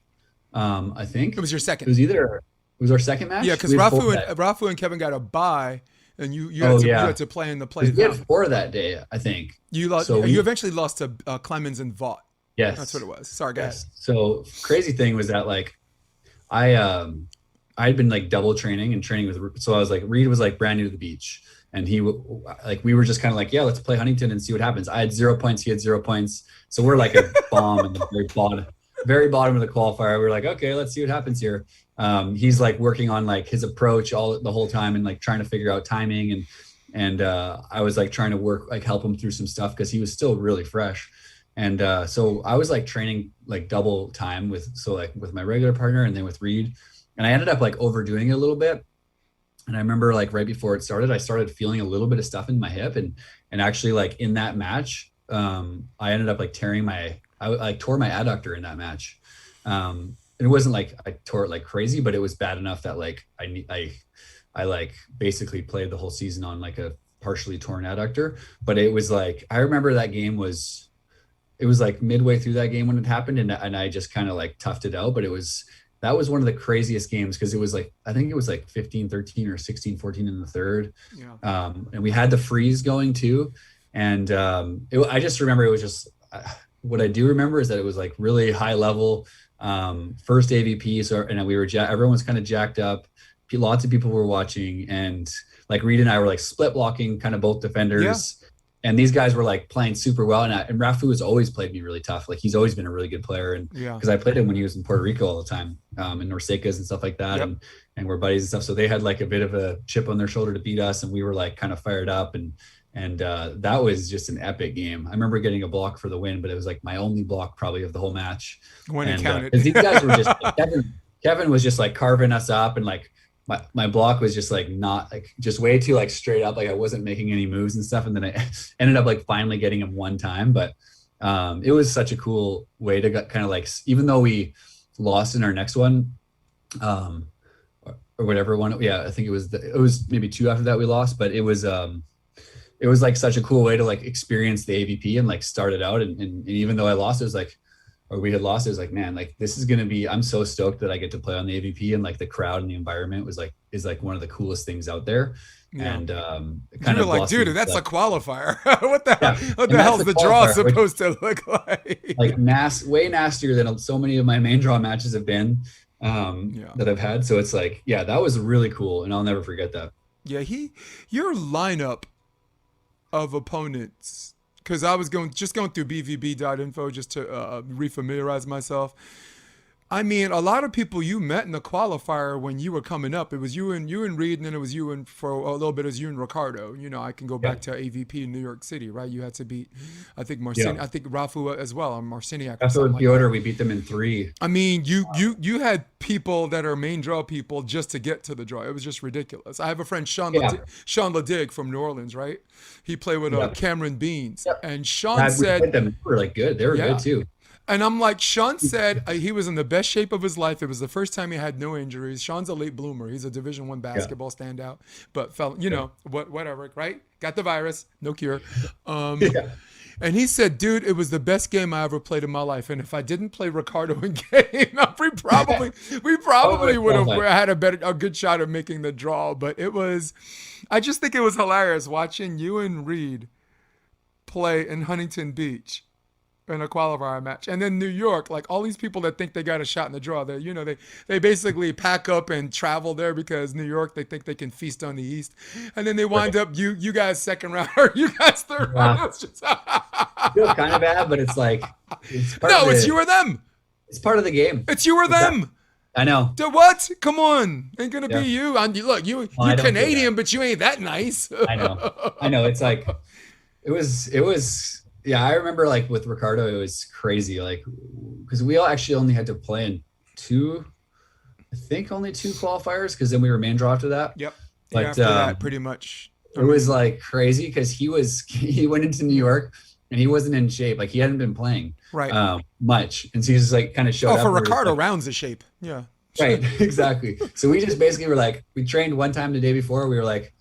I think it was your second. It was our second match. Yeah, because Rafu and Kevin got a bye. And you had to play in the play. We had 4 that day, I think. You lost. So you eventually lost to Clemens and Vaught. Yes, that's what it was. Sorry, guys. So crazy thing was that like I had been like double training with. So I was like Reid was like brand new to the beach, and we were just kind of like, yeah, let's play Huntington and see what happens. I had 0 points. He had 0 points. So we're like a bomb in the very bottom of the qualifier. We were like, okay, let's see what happens here. He's like working on like his approach the whole time and like trying to figure out timing and I was like trying to help him through some stuff because he was still really fresh. And so I was like training like double time with my regular partner and then with Reid, and I ended up like overdoing it a little bit. And I remember like right before it started, I started feeling a little bit of stuff in my hip, and actually like in that match, I ended up like I tore my adductor in that match. It wasn't like I tore it like crazy, but it was bad enough that like I like basically played the whole season on like a partially torn adductor. But it was like, I remember that game it was like midway through that game when it happened, and I just kind of like toughed it out. But that was one of the craziest games because it was like, I think it was like 15-13 or 16-14 in the 3rd. Yeah. And we had the freeze going too. And I just remember it was just, what I do remember is that it was like really high level, first AVP. So, and everyone was kind of jacked up. Lots of people were watching, and like Reid and I were like split blocking kind of both defenders. Yeah. And these guys were like playing super well. And Rafu has always played me really tough. Like he's always been a really good player. And because I played him when he was in Puerto Rico all the time, in NORCECAs and stuff like that. Yep. And we're buddies and stuff. So they had like a bit of a chip on their shoulder to beat us. And we were like kind of fired up. And that was just an epic game. I remember getting a block for the win, but it was like my only block probably of the whole match. When it counted. These guys were just, Kevin was just like carving us up, and like, my block was just like not like just way too like straight up, like I wasn't making any moves and stuff, and then I ended up like finally getting him one time. But it was such a cool way to kind of like, even though we lost in our next one or whatever one, I think it was maybe 2 after that we lost, but it was like such a cool way to like experience the AVP and like start it out, and even though I lost, it was like, or we had lost, it was like, man, like this is gonna be. I'm so stoked that I get to play on the AVP, and like the crowd and the environment is like one of the coolest things out there. Yeah. And kind of like, dude, that's like, a qualifier. What the hell's the draw supposed to look like? Like way nastier than so many of my main draw matches have been that I've had. So it's like, yeah, that was really cool, and I'll never forget that. Yeah, your lineup of opponents, because I was going through bvb.info just to refamiliarize myself. I mean, a lot of people you met in the qualifier when you were coming up. It was you and Reid, and then it was you and for a little bit it was you and Ricardo. You know, I can go back to AVP in New York City, right? You had to beat, I think I think Rafu as well, or Marciniak. That's what the order. We beat them in 3. I mean, you had people that are main draw people just to get to the draw. It was just ridiculous. I have a friend Sean Ledig from New Orleans, right? He played with Cameron Beans, and Sean said they were like good. They were good too. And I'm like, Sean said he was in the best shape of his life. It was the first time he had no injuries. Sean's a late bloomer. He's a Division I basketball standout, but whatever, right? Got the virus, no cure. And he said, dude, it was the best game I ever played in my life. And if I didn't play Ricardo in game, we probably would have had a good shot of making the draw. But I just think it was hilarious watching you and Reid play in Huntington Beach in a qualifier match, and then New York, like all these people that think they got a shot in the draw, they basically pack up and travel there because New York, they think they can feast on the East, and then they wind up you guys second round or you guys third round. It's just I feel kind of bad, but it's like it's you or them. It's part of the game. It's you or them. I know. What? Come on, ain't gonna be you. Look, you Canadian, but you ain't that nice. I know. It's like it was. Yeah, I remember like with Ricardo, it was crazy. Like, because we all actually only had to play in only two qualifiers, because then we were main draw after that. Yep. But after that, pretty much. It was like crazy because he went into New York and he wasn't in shape. Like he hadn't been playing much, and so he just like kind of showed up. For Ricardo, rounds of shape. Yeah. Right. Exactly. So we just basically were like, we trained one time the day before. We were like,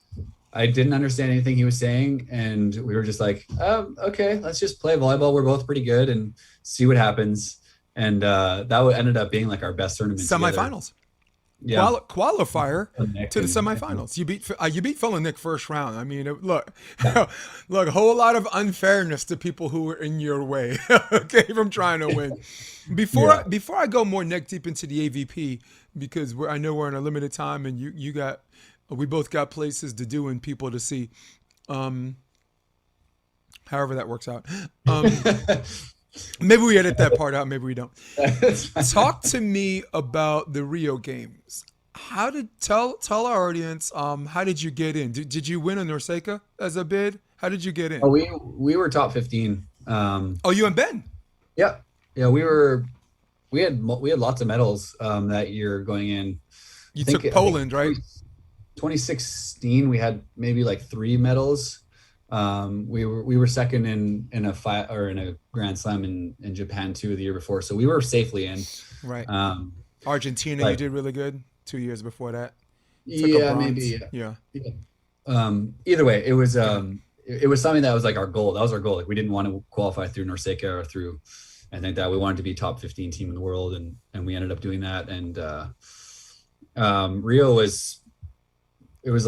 I didn't understand anything he was saying, and we were just like, okay, let's just play volleyball. We're both pretty good and see what happens. And that ended up being like our best tournament. Semifinals. Yeah. Qualifier to the semifinals. You beat Phil and Nick first round. I mean, look, a whole lot of unfairness to people who were in your way. Okay, from trying to win. Before I go more neck deep into the AVP, because I know we're in a limited time, and we both got places to do and people to see. However that works out. Maybe we edit that part out. Maybe we don't. Talk to me about the Rio games. Tell our audience, how did you get in? Did you win a NORCECA as a bid? How did you get in? Oh, we were top 15. You and Ben? Yeah. Yeah, we had lots of medals that year going in. You took Poland, right? 2016, we had maybe like 3 medals. We were second in a Grand Slam in Japan too the year before, so we were safely in. Right. Argentina, you did really good 2 years before that. Yeah, maybe. Yeah. Either way, it was something that was like our goal. That was our goal. Like we didn't want to qualify through NORCECA or through. I think that we wanted to be top 15 team in the world, and we ended up doing that. And Rio was. It was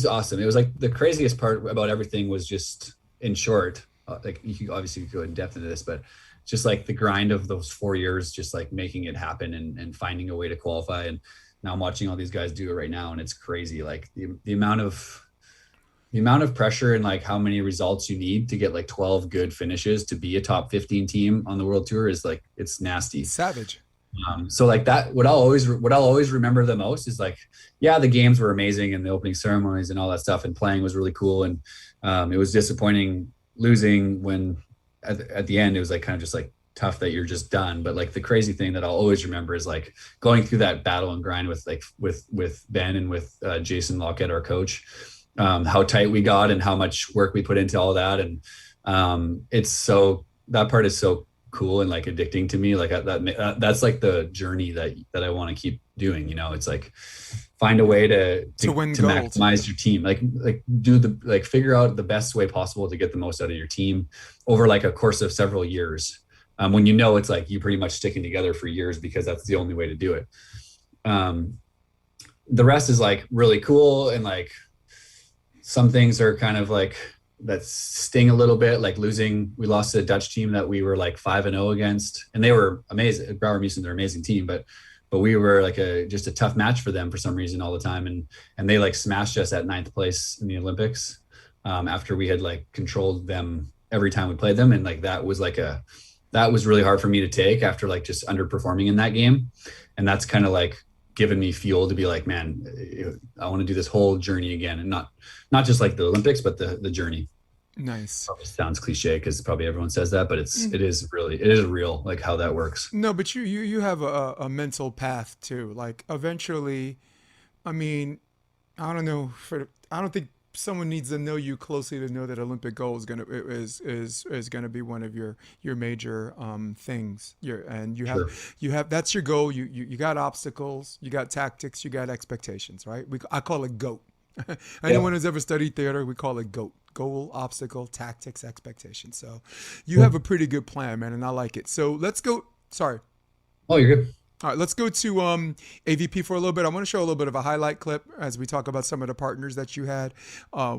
awesome. It was like the craziest part about everything was just, in short, like you could obviously go in depth into this, but just like the grind of those 4 years, just like making it happen and finding a way to qualify. And now I'm watching all these guys do it right now, and it's crazy. Like the amount of pressure and like how many results you need to get like 12 good finishes to be a top 15 team on the world tour is like, it's nasty. It's savage. So like that, what I'll always remember the most is like, the games were amazing and the opening ceremonies and all that stuff, and playing was really cool. And it was disappointing losing when at the end, it was like kind of just like tough that you're just done. But like the crazy thing that I'll always remember is like going through that battle and grind with Ben and with Jason Lockett, our coach, how tight we got and how much work we put into all that. And that part is so cool and like addicting to me. Like that's like the journey that I want to keep doing. It's like find a way to win to maximize your team, figure out the best way possible to get the most out of your team over like a course of several years. when you know it's like you pretty much sticking together for years because that's the only way to do it. The rest is like really cool, and like some things are kind of like that sting a little bit, like we lost to a Dutch team that we were like 5-0 against, and they were amazing. Brouwer Meissen, they're an amazing team, but we were like just a tough match for them for some reason all the time. And they like smashed us at 9th place in the Olympics, after we had like controlled them every time we played them. And like, that was really hard for me to take after like just underperforming in that game. And that's kind of like given me fuel to be like, man, I want to do this whole journey again, and not just like the Olympics, but the journey. Nice. Probably sounds cliche because probably everyone says that, but it is real, like how that works. No, but you have a mental path too. Like eventually, I mean, I don't think someone needs to know you closely to know that Olympic gold is gonna be one of your major things. You have that's your goal. You got obstacles, you got tactics, you got expectations, right? I call it GOAT. Anyone who's ever studied theater, we call it GOAT. Goal, obstacle, tactics, expectation. So you have a pretty good plan, man, and I like it. So let's go. Sorry. Oh, you're good. All right, let's go to AVP for a little bit. I want to show a little bit of a highlight clip as we talk about some of the partners that you had,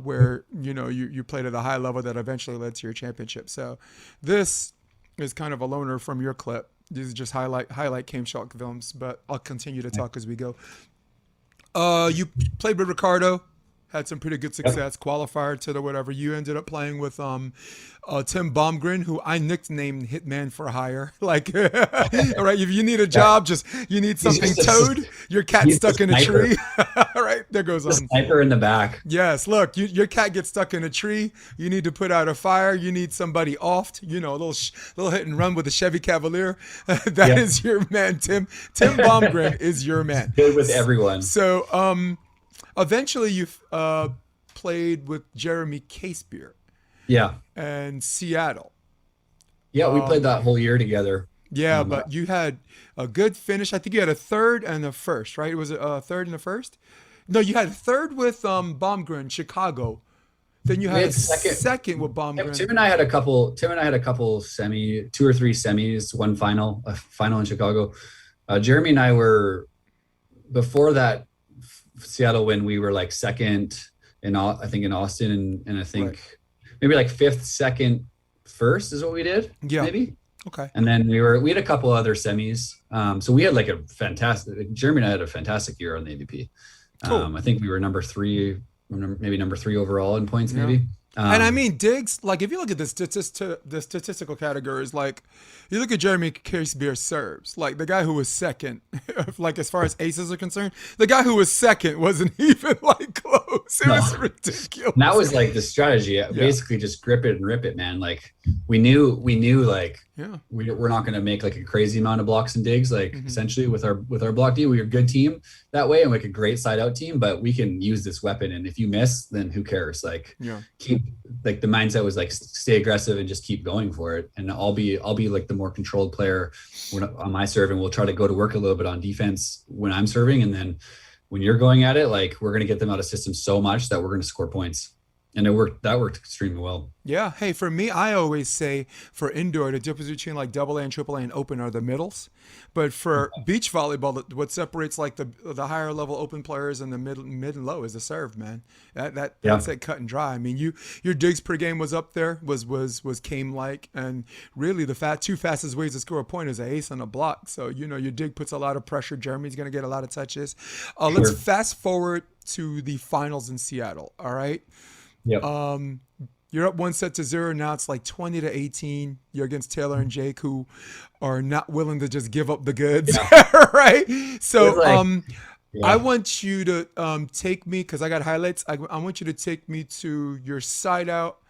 where you played at a high level that eventually led to your championship. So this is kind of a loner from your clip. These are just highlight Chaim Schalk films, but I'll continue to talk as we go. You played with Ricardo. Had some pretty good success, qualifier to the whatever. You ended up playing with Tim Bomgren, who I nicknamed Hitman for Hire. Like, all right, if you need a job, you need something towed, your cat's stuck in a tree. All right, there goes on. Sniper in the back. Yes, look, your cat gets stuck in a tree. You need to put out a fire. You need somebody offed. A little hit and run with a Chevy Cavalier. That is your man, Tim. Tim Bomgren is your man. Good with everyone. So, eventually, you played with Jeremy Casebeer. Yeah. And Seattle. Yeah, we played that whole year together. Yeah, but you had a good finish. I think you had a third and a first, right? Was it a third and a first? No, you had a third with Bomgren, Chicago. Then you had a second with Bomgren. Tim and I had a couple 2 or 3 semis, one final, a final in Chicago. Jeremy and I were, before that Seattle win, we were like second in Austin, and I think maybe like 5th, 2nd, 1st is what we did. Yeah, maybe. Okay. And then we had a couple other semis. So we had like Jeremy and I had a fantastic year on the AVP. Cool. I think we were number 3 overall in points, maybe. And I mean, Diggs, like if you look at the statistical categories, like you look at Jeremy Casebeer serves, like the guy who was second, like as far as aces are concerned, the guy who was second wasn't even like close. It was ridiculous. And that was like the strategy. Basically just grip it and rip it, man. Like we knew like we're not going to make like a crazy amount of blocks and digs, like essentially with our block D. We were a good team that way and like a great side out team, but we can use this weapon. And if you miss, then who cares? Like keep, like the mindset was like stay aggressive and just keep going for it. And I'll be like the more controlled player on my serve, and we'll try to go to work a little bit on defense when I'm serving. And then when you're going at it, like we're going to get them out of system so much that we're going to score points. And that worked extremely well. Yeah. Hey, for me, I always say for indoor, the difference between like AA and AAA and open are the middles. But for beach volleyball, what separates like the higher level open players and the mid and low is the serve, man. That's it, cut and dry. I mean, your digs per game was up there, was came like, and really the two fastest ways to score a point is an ace and a block. So your dig puts a lot of pressure. Jeremy's gonna get a lot of touches. Let's fast forward to the finals in Seattle. All right. Yep. You're up 1-0. Now it's like 20-18. You're against Taylor and Jake, who are not willing to just give up the goods, right? So, I want you to take me, because I got highlights. I want you to take me to your side out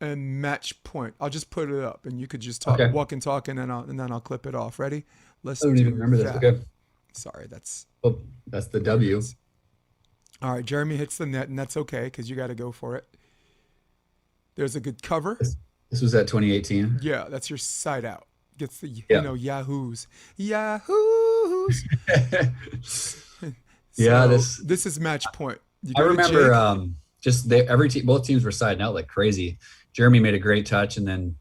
and match point. I'll just put it up, and you could just walk and talk, and then I'll clip it off. Ready? I don't even remember that. Okay. Sorry, that's the W. All right, Jeremy hits the net, and that's okay because you got to go for it. There's a good cover. This was at 2018. Yeah, that's your side out. Gets the Yahoos. This is match point. I remember both teams were siding out like crazy. Jeremy made a great touch, and then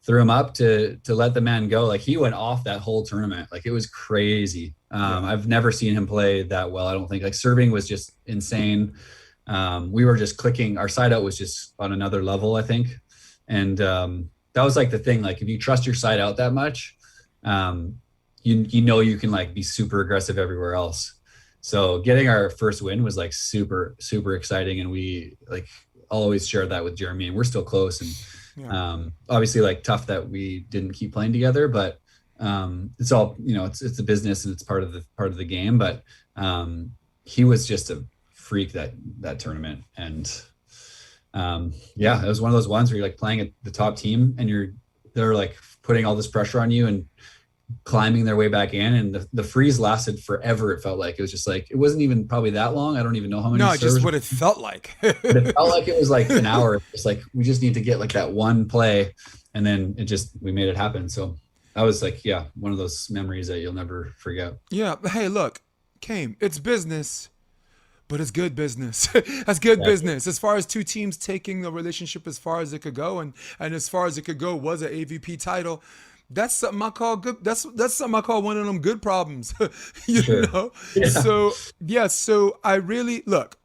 threw him up to let the man go. Like he went off that whole tournament. Like it was crazy. I've never seen him play that well. I don't think, like, serving was just insane. We were just clicking. Our side out was just on another level, I think. And that was like the thing. Like if you trust your side out that much, you know you can like be super aggressive everywhere else. So getting our first win was like super, super exciting. And we like always shared that with Jeremy, and we're still close. And obviously like tough that we didn't keep playing together, but it's all, you know, it's a business and it's part of the game. But he was just a freak that tournament. And it was one of those ones where you're like playing at the top team and they're like putting all this pressure on you and climbing their way back in, and the freeze lasted forever. It felt like it was just like, it wasn't even probably that long. I don't even know how many. No, just what it felt like. It felt like it was like an hour. It's like, we just need to get like that one play, and then we made it happen. So that was like, one of those memories that you'll never forget. Yeah. Hey, look, Chaim, it's business, but it's good business. That's good business. As far as two teams taking the relationship as far as it could go, and as far as it could go was an AVP title. That's something I call good. That's something I call one of them good problems. you know? Yeah. So I really, look,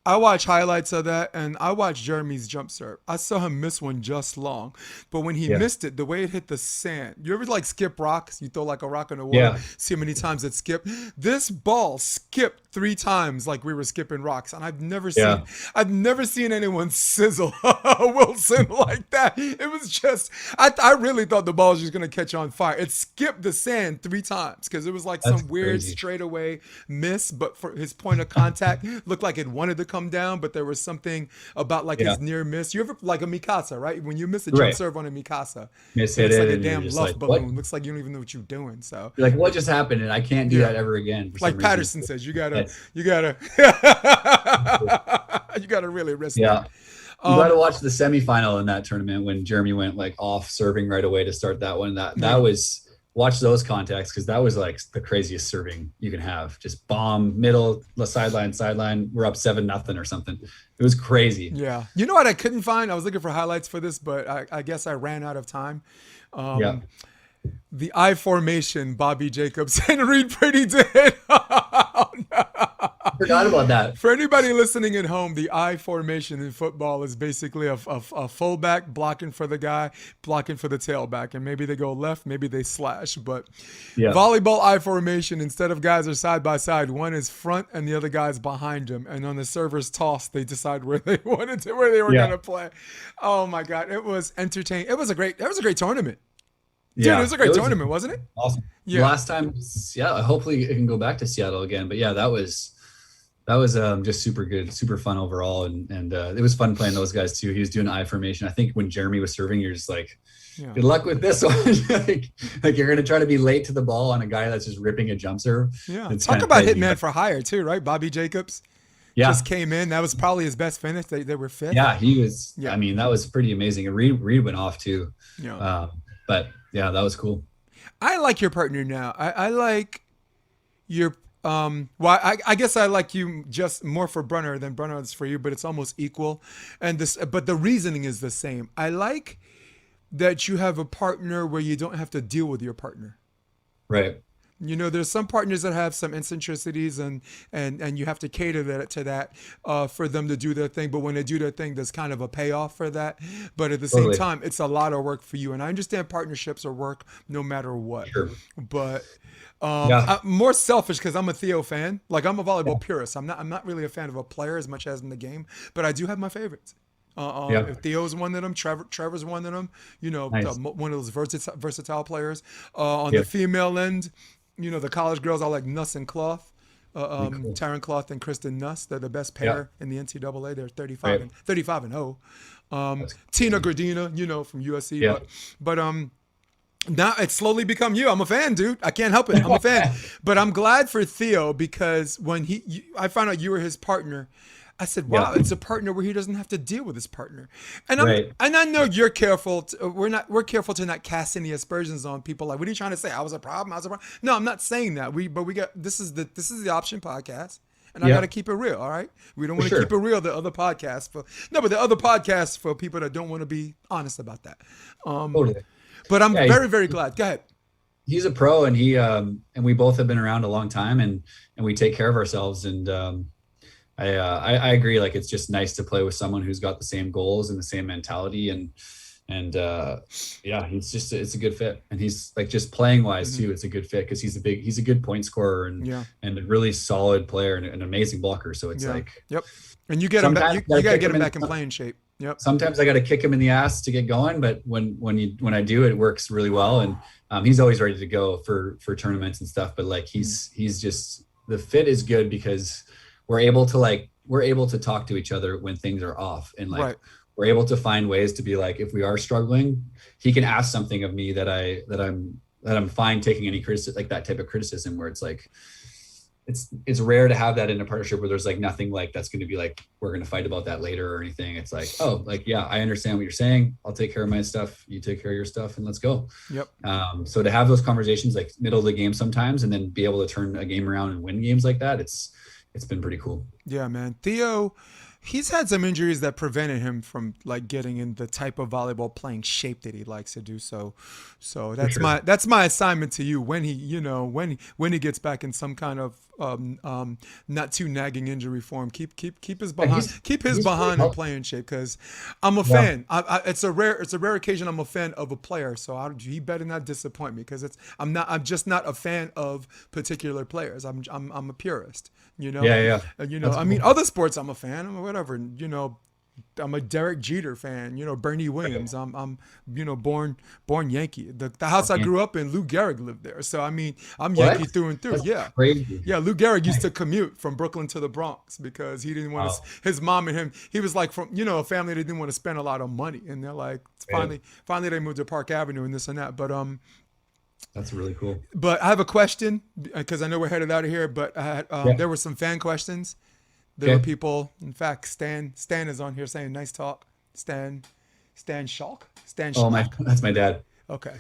I watch highlights of that, and I watched Jeremy's jump serve. I saw him miss one just long, but when he missed it, the way it hit the sand. You ever like skip rocks? You throw like a rock in the water, see how many times it skipped. This ball skipped 3 times like we were skipping rocks, and I've never seen anyone sizzle Wilson like that. It was just, I really thought the ball was just gonna catch on fire. It skipped the sand 3 times because it was like some weird straightaway miss, but for his point of contact looked like it wanted to come down, but there was something about like his near miss. You ever like a Mikasa, right? When you miss a jump serve on a Mikasa, it's like a damn luff balloon. What? Looks like you don't even know what you're doing. So you're like, what just happened? And I can't do that ever again. Like Patterson says, you gotta you gotta really risk it. You got to watch the semifinal in that tournament when Jeremy went like off serving right away to start that one. That was, watch those contacts, because that was like the craziest serving you can have. Just bomb, middle, sideline. We're up 7-0 or something. It was crazy. Yeah. You know what I couldn't find? I was looking for highlights for this, but I guess I ran out of time. The I formation Bobby Jacobs and Reid Priddy did. Forgot about that. For anybody listening at home, the I formation in football is basically a fullback blocking for the guy, blocking for the tailback, and maybe they go left, maybe they slash. But volleyball I formation, instead of guys are side by side, one is front and the other guy's behind him, and on the server's toss, they decide where they were going to play. Oh my God, it was entertaining. That was a great tournament. Dude, it was a great tournament, wasn't it? Awesome. Yeah. Last time, hopefully it can go back to Seattle again. But that was just super good, super fun overall. And it was fun playing those guys too. He was doing I formation. I think when Jeremy was serving, you're just like, good luck with this one. like you're going to try to be late to the ball on a guy that's just ripping a jump serve. Yeah. Talk about hitman for hire too, right? Bobby Jacobs just came in. That was probably his best finish. They were fifth. Yeah, he was. I mean, that was pretty amazing. And Reid went off too. Yeah. But that was cool. I like your partner now. I like your I guess I like you just more for Brunner than Brunner is for you, but it's almost equal. But the reasoning is the same. I like that you have a partner where you don't have to deal with your partner. Right. You know, there's some partners that have some eccentricities and you have to cater to that for them to do their thing. But when they do their thing, there's kind of a payoff for that. But at the same time, it's a lot of work for you. And I understand partnerships are work no matter what. Sure. But I'm more selfish because I'm a Theo fan. Like, I'm a volleyball purist. I'm not really a fan of a player as much as in the game. But I do have my favorites. Theo's one of them. Trevor's one of them. You know, nice. One of those versatile players. On the female end, you know, the college girls are like Nuss and Cloth, cool. Taryn Cloth and Kristen Nuss. They're the best pair in the NCAA. They're 35 and 0. Tina Gradina, you know, from USC. Yeah. But now it's slowly become you. I'm a fan, dude. I can't help it. I'm a fan. But I'm glad for Theo because when I found out you were his partner, I said, wow, it's a partner where he doesn't have to deal with his partner. And I know you're careful. We're careful to not cast any aspersions on people. Like, what are you trying to say? I was a problem. No, I'm not saying that. This is the Option Podcast. and I got to keep it real. All right, we don't want to keep it real. The other podcasts but the other podcasts for people that don't want to be honest about that. Totally. But I'm very, very glad. Go ahead. He's a pro, and and we both have been around a long time, and we take care of ourselves. And I agree. Like, it's just nice to play with someone who's got the same goals and the same mentality, and it's a good fit. And he's like, just playing wise too, it's a good fit because he's a good point scorer and a really solid player and an amazing blocker. So it's and you get him back, you got to get him back in playing shape. Yep. Sometimes I got to kick him in the ass to get going, but when I do, it works really well. And he's always ready to go for tournaments and stuff. But like, he's just, the fit is good because we're able to talk to each other when things are off, and like we're able to find ways to be like, if we are struggling, he can ask something of me that I'm fine taking any criticism, like that type of criticism, where it's like, it's rare to have that in a partnership where there's like nothing like that's going to be like, we're going to fight about that later or anything. It's like, oh, like, yeah, I understand what you're saying. I'll take care of my stuff. You take care of your stuff, and let's go. Yep. So to have those conversations like middle of the game sometimes, and then be able to turn a game around and win games like that, it's been pretty cool. Yeah, man. Theo, he's had some injuries that prevented him from like getting in the type of volleyball playing shape that he likes to do. So that's my assignment to you when he gets back in some kind of not too nagging injury form. Keep his behind in playing shape, because I'm a fan. It's a rare occasion I'm a fan of a player. So he better not disappoint me, because I'm just not a fan of particular players. I'm a purist. That's I mean, other sports I'm a fan of, whatever. I'm a Derek Jeter fan. Bernie Williams. I'm born Yankee. The house I grew up in, Lou Gehrig lived there. So I mean, I'm Yankee through and through. That's crazy. Yeah. Lou Gehrig used to commute from Brooklyn to the Bronx because he didn't want to. His mom and him. He was like from a family that didn't want to spend a lot of money, and they're like, finally they moved to Park Avenue and this and that. But that's really cool. But I have a question, because I know we're headed out of here. But there were some fan questions. There were people. In fact, Stan is on here saying, "Nice talk, Stan Schalk." Stan Schalk. Oh, that's my dad. Okay.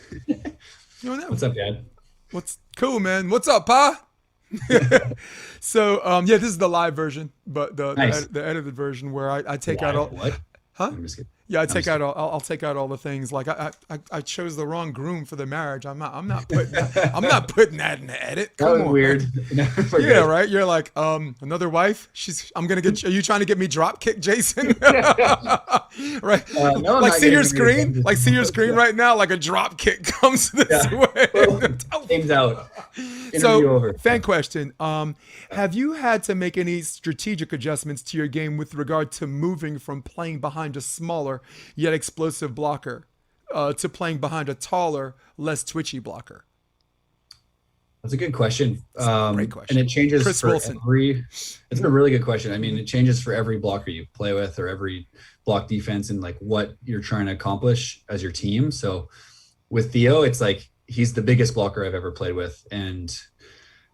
What's up, Dad? What's cool, man? What's up, Pa? So this is the live version, but the edited version where I take out all. What? Huh? I'm just kidding. Yeah, I'll take out all the things. Like I chose the wrong groom for the marriage. I'm not putting that in the edit. Come on, weird. Yeah, right. You're like, another wife. Are you trying to get me drop kick, Jason? Right. No, like see your screen right now. Like a drop kick comes this way. Game's out. So, over. Fan question. Have you had to make any strategic adjustments to your game with regard to moving from playing behind a smaller yet explosive blocker to playing behind a taller, less twitchy blocker? That's a good question. Great question. And it changes Chris for Wilson. It's a really good question. I mean, it changes for every blocker you play with, or every block defense, and like what you're trying to accomplish as your team. So with Theo, it's like, he's the biggest blocker I've ever played with. And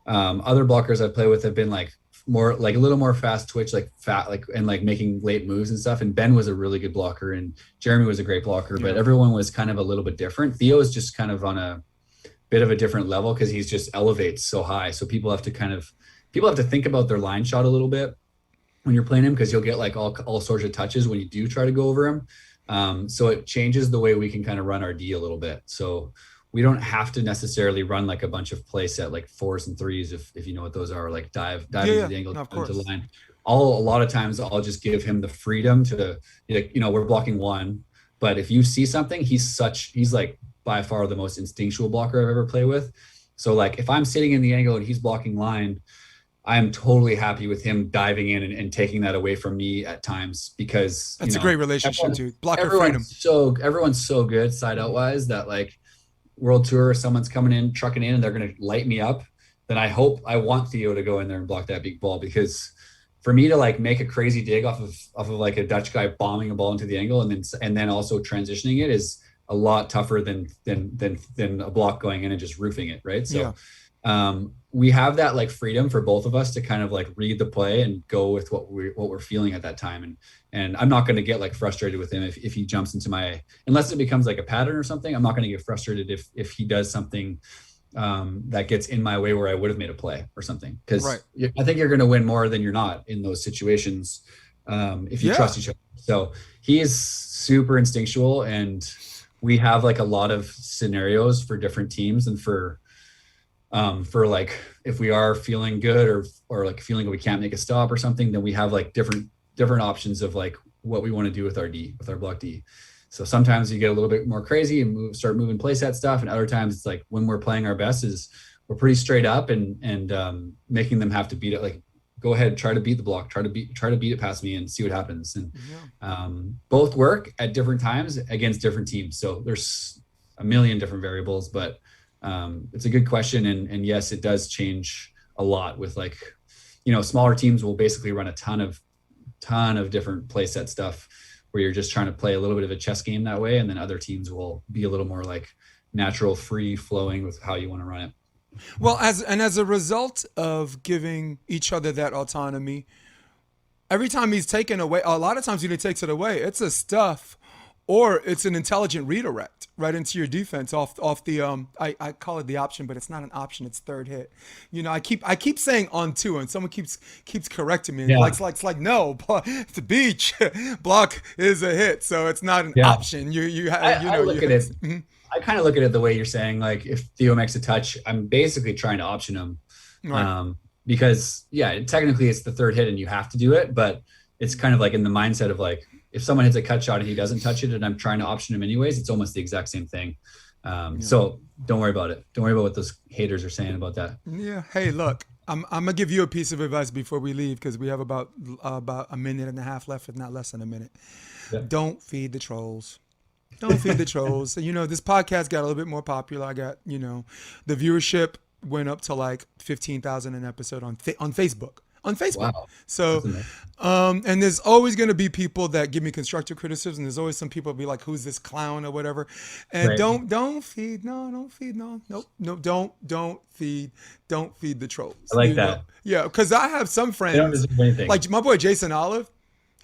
other blockers I've played with have been like more, like a little more fast twitch, like fat, like, and like making late moves and stuff. And Ben was a really good blocker, and Jeremy was a great blocker, but everyone was kind of a little bit different. Theo is just kind of on a bit of a different level, because he's just elevates so high. So people have to think about their line shot a little bit when you're playing him, because you'll get like all sorts of touches when you do try to go over him. So it changes the way we can kind of run our D a little bit. So we don't have to necessarily run like a bunch of play set, like 4s and 3s, if you know what those are, like dive into the angle, into the line. A lot of times I'll just give him the freedom to, we're blocking one, but if you see something, he's like by far the most instinctual blocker I've ever played with. So like, if I'm sitting in the angle and he's blocking line, I'm totally happy with him diving in and taking that away from me at times, because that's a great relationship too. Blocker freedom. Everyone's so good side out wise that like, World Tour, someone's trucking in and they're going to light me up, then I want Theo to go in there and block that big ball, because for me to like make a crazy dig off of like a Dutch guy bombing a ball into the angle and then also transitioning it is a lot tougher than a block going in and just roofing it, right? So we have that like freedom for both of us to kind of like read the play and go with what we're feeling at that time. And I'm not going to get like frustrated with him if he jumps into unless it becomes like a pattern or something. I'm not going to get frustrated if he does something that gets in my way where I would have made a play or something. Because Right. I think you're going to win more than you're not in those situations if you trust each other. So he is super instinctual, and we have like a lot of scenarios for different teams, and for like if we are feeling good or like feeling like we can't make a stop or something, then we have like different options of like what we want to do with our block D. So sometimes you get a little bit more crazy and start moving play set stuff, and other times it's like when we're playing our best is we're pretty straight up and making them have to beat it. Like, go ahead, try to beat the block, try to beat it past me and see what happens. And both work at different times against different teams. So there's a million different variables, but it's a good question. And yes, it does change a lot with like, smaller teams will basically run a ton of different play set stuff where you're just trying to play a little bit of a chess game that way. And then other teams will be a little more like natural, free flowing with how you want to run it. Well, as a result of giving each other that autonomy, every time he's taken away, a lot of times when he takes it away, it's a stuff or it's an intelligent redirect right into your defense off the I call it the option, but it's not an option, it's third hit. I keep saying on two, and someone keeps correcting me. And it's like no, it's a beach. Block is a hit, so it's not an option. I look at it. Mm-hmm. I kind of look at it the way you're saying, like if Theo makes a touch, I'm basically trying to option him. Right. Because technically it's the third hit and you have to do it, but it's kind of like in the mindset of like, if someone hits a cut shot and he doesn't touch it and I'm trying to option him anyways, it's almost the exact same thing. So don't worry about it. Don't worry about what those haters are saying about that. Yeah. Hey, look, I'm gonna give you a piece of advice before we leave, because we have about a minute and a half left, if not less than a minute. Yeah. Don't feed the trolls. Don't feed the trolls. This podcast got a little bit more popular. I got, the viewership went up to like 15,000 an episode on Facebook. Wow. So, and there's always going to be people that give me constructive criticism. There's always some people be like, "Who's this clown?" or whatever. And right. don't feed the trolls. I like that. Yeah, because I have some friends like my boy Jason Olive.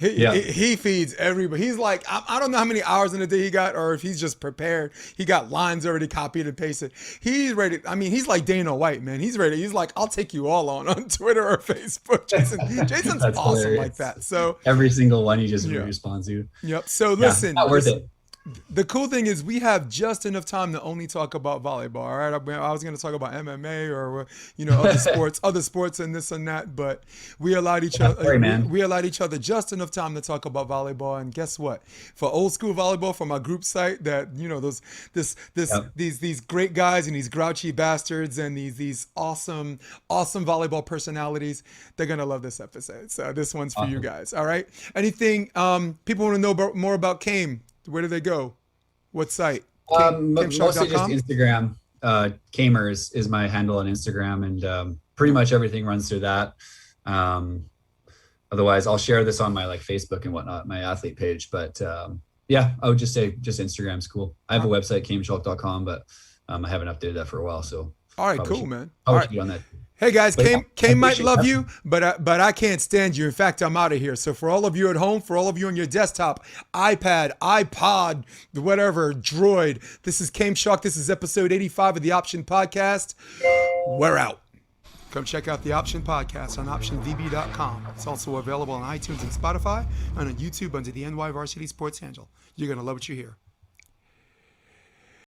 He feeds everybody. He's like, I don't know how many hours in a day he got, or if he's just prepared. He got lines already copied and pasted. He's ready. I mean, he's like Dana White, man. He's ready. He's like, I'll take you all on Twitter or Facebook. Jason's awesome hilarious. Like that. So every single one he just responds to. Yep. So listen, not worth it. The cool thing is we have just enough time to only talk about volleyball. All right, I was going to talk about MMA or other sports and this and that, but we allowed each other just enough time to talk about volleyball. And guess what? For old school volleyball, from our group site, that these great guys and these grouchy bastards and these awesome volleyball personalities, they're gonna love this episode. So this one's for you guys. All right. Anything people want to know more about Chaim? Where do they go? What site? Mostly just Instagram. Kamer is my handle on Instagram, and pretty much everything runs through that. Otherwise, I'll share this on my like Facebook and whatnot, my athlete page. But I would just say just Instagram's cool. I have a website, chaimschalk.com, but I haven't updated that for a while. So all right, cool, man. All right, on that. Hey guys, Chaim might love you, but I can't stand you. In fact, I'm out of here. So for all of you at home, for all of you on your desktop, iPad, iPod, whatever, Droid, this is Chaim Schalk. This is episode 85 of the Option Podcast. We're out. Come check out the Option Podcast on optionvb.com. It's also available on iTunes and Spotify and on YouTube under the NY Varsity Sports handle. You're going to love what you hear.